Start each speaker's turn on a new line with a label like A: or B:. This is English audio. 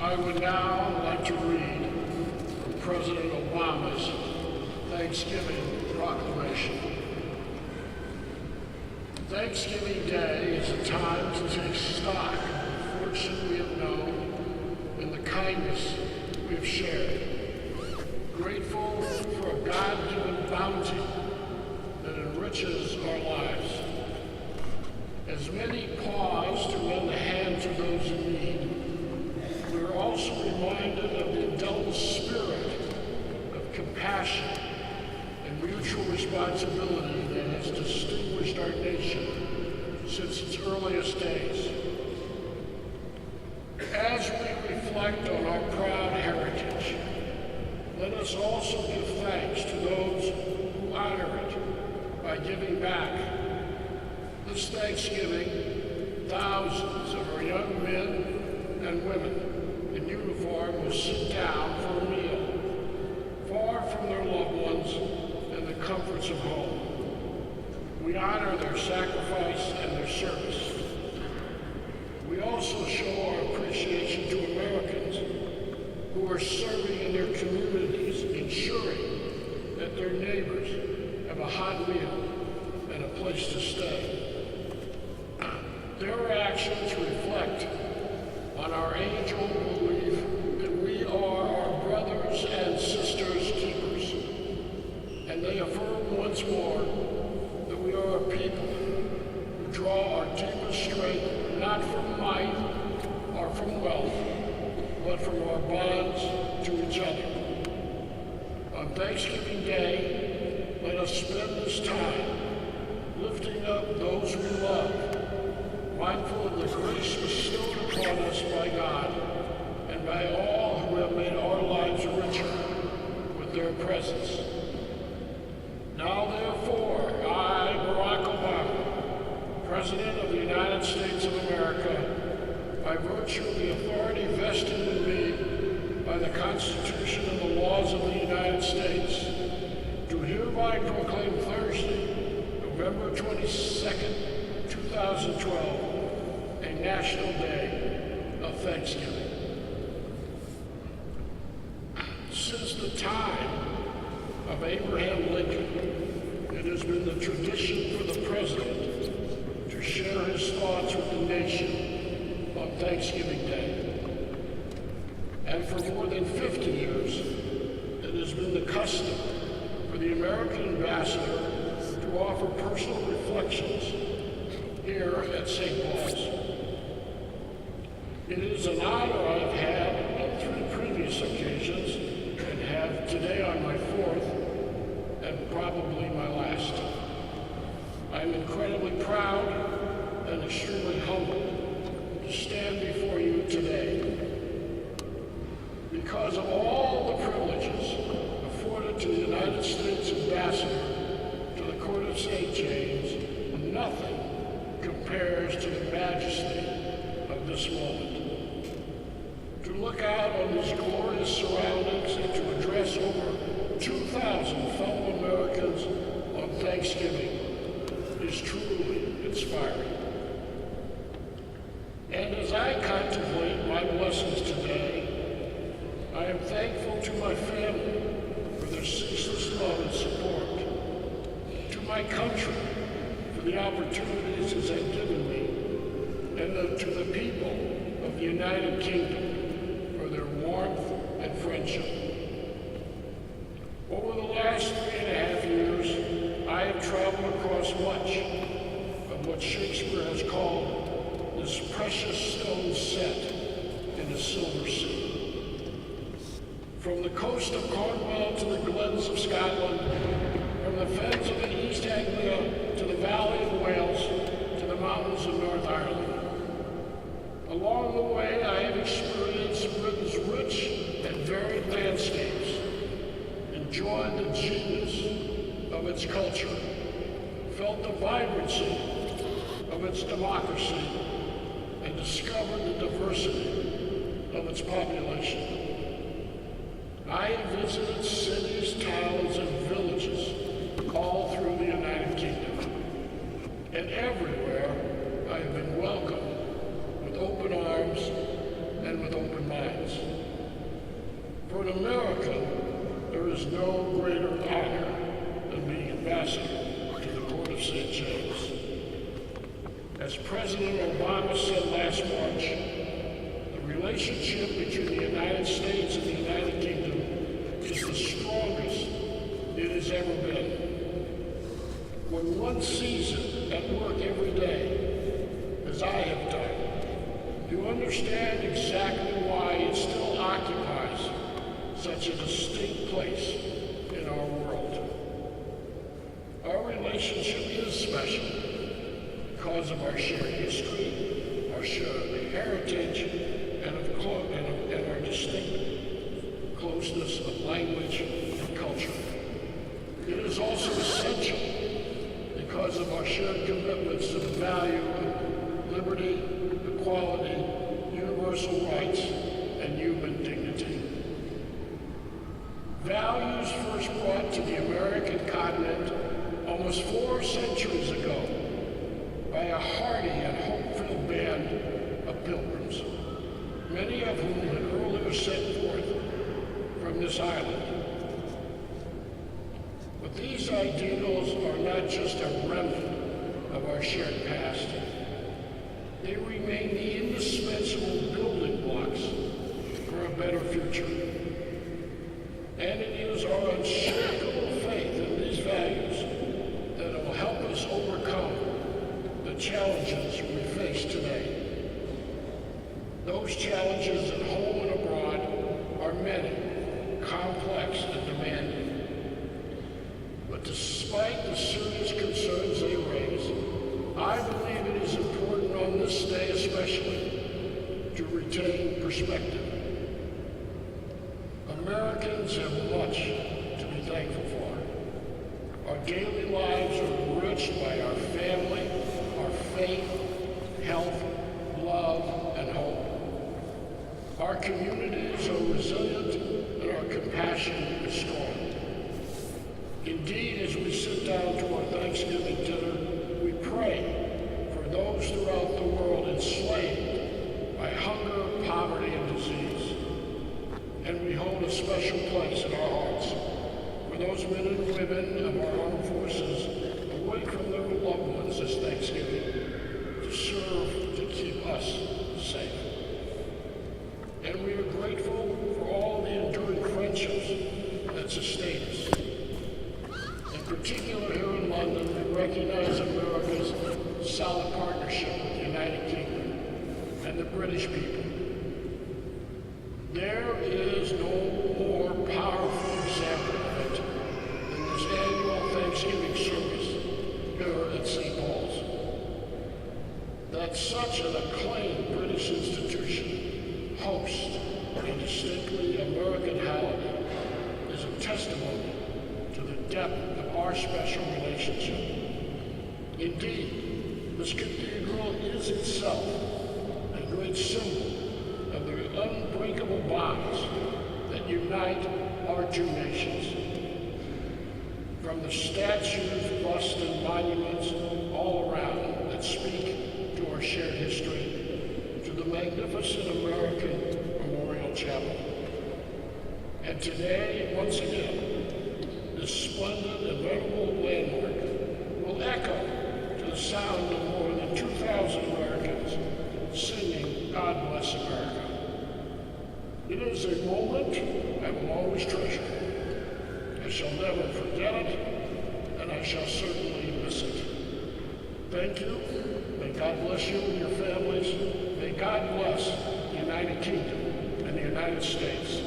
A: I would now like to read from President Obama's Thanksgiving proclamation. Thanksgiving Day is a time to take stock of the fortune we have known and the kindness we have shared. Grateful for a God-given bounty that enriches our lives. As many pause to lend a hand to those in need, we are also reminded of the indelible spirit of compassion and mutual responsibility that has distinguished our nation since its earliest days. As we reflect on our proud heritage, let us also give thanks to those who honor it by giving back. This Thanksgiving, thousands of our young men and women in uniform will sit down for a meal, far from their loved ones and the comforts of home. We honor their sacrifice and their service. We also show our appreciation to Americans who are serving in their communities, ensuring that their neighbors have a hot meal and a place to stay. Their actions reflect on our age-old belief that we are our brothers and sisters' keepers, and they affirm once more that we are a people who draw our deepest strength not from might or from wealth, but from our bonds to each other. On Thanksgiving Day, let us spend this time lifting up those we love, mindful of the grace bestowed upon us by God and by all who have made our lives richer with their presence. Now therefore, I, Barack Obama, President of the United States of America, by virtue of the authority vested in me by the Constitution and the laws of the United States, do hereby proclaim Thursday, November 22nd, 2012, a National Day of Thanksgiving. Since the time of Abraham Lincoln, it has been the tradition for the President to share his thoughts with the nation on Thanksgiving Day. And for more than 50 years, it has been the custom for the American ambassador to offer personal reflections here at St. Paul's. It is an honor I've had on 3 previous occasions and have today on my 4th and probably my last. I'm incredibly proud and extremely humbled to stand before you today. Because of all the privileges afforded to the United States Ambassador to the Court of St. James, nothing compares to the majesty of this moment. To look out on these glorious surroundings and to address over 2,000 fellow Americans on Thanksgiving is truly inspiring. And as I contemplate my blessings today, I am thankful to my family for their ceaseless love and support, to my country for the opportunities it has given me, and to the people of the United Kingdom for their warmth and friendship. Over the last 3.5 years, I have traveled across much of what Shakespeare has called this precious stone set in the Silver Sea. From the coast of Cornwall to the glens of Scotland, from the fens of the East Anglia to the Valley of Wales to the mountains of North Ireland. Along the way, I have experienced Britain's rich and varied landscapes, enjoyed the genius of its culture, felt the vibrancy of its democracy, and discovered the diversity of its population. I have visited cities, towns, and villages all through the United Kingdom. And everywhere I have been welcomed with open arms and with open minds. an American, there is no greater honor than being ambassador to the Court of St. James. As President Obama said last March, the relationship between the United States and the United Kingdom is the strongest it has ever been. When one sees it at work every day, as I have done, you understand exactly why it still occupies such a distinct place in our world. Our relationship is special because of our shared history, our shared heritage, and our distinct closeness of language and culture. It is also essential because of our shared commitments to the value of liberty, equality, universal rights, and human dignity. Values first brought to the American continent almost 4 centuries ago by a hardy and hope-filled band of pilgrims, many of whom had earlier set forth from this island. But these ideals are not just a remnant of our shared past. They remain the indispensable building blocks for a better future. And it is our unshakable faith in these values that will help us overcome the challenges we face today. Those challenges at home and abroad are many, complex, and demanding. But despite the serious concerns they raise, I believe it is important on this day especially to retain perspective. Americans have much to be thankful for. Our daily lives are enriched by our family, our faith, health, love, and hope. Our communities are resilient and our compassion is strong. Indeed, as we sit down to our Thanksgiving dinner, we pray for those throughout the world enslaved by hunger, poverty, and disease. And we hold a special place in our hearts for those men and women of our armed forces away from their loved ones this Thanksgiving to serve to keep us safe. And we are grateful for all the enduring friendships that sustain us. In particular, here in London, we recognize America's solid partnership with the United Kingdom and the British people. There is no more powerful example of it than this annual Thanksgiving service here at St. Paul's. That such an acclaimed British institution hosts a distinctly American holiday is a testimony to the depth of our special relationship. Indeed, this cathedral is itself a great symbol of the unbreakable bonds that unite our two nations. From the statues, busts, and monuments all around that speak to our shared history, to the magnificent American Memorial Chapel. And today, once again, this splendid and venerable landmark will echo to the sound of more than 2,000 Americans singing God Bless America. It is a moment I will always treasure. I shall never forget it, and I shall certainly miss it. Thank you. May God bless you and your families. May God bless the United Kingdom and the United States.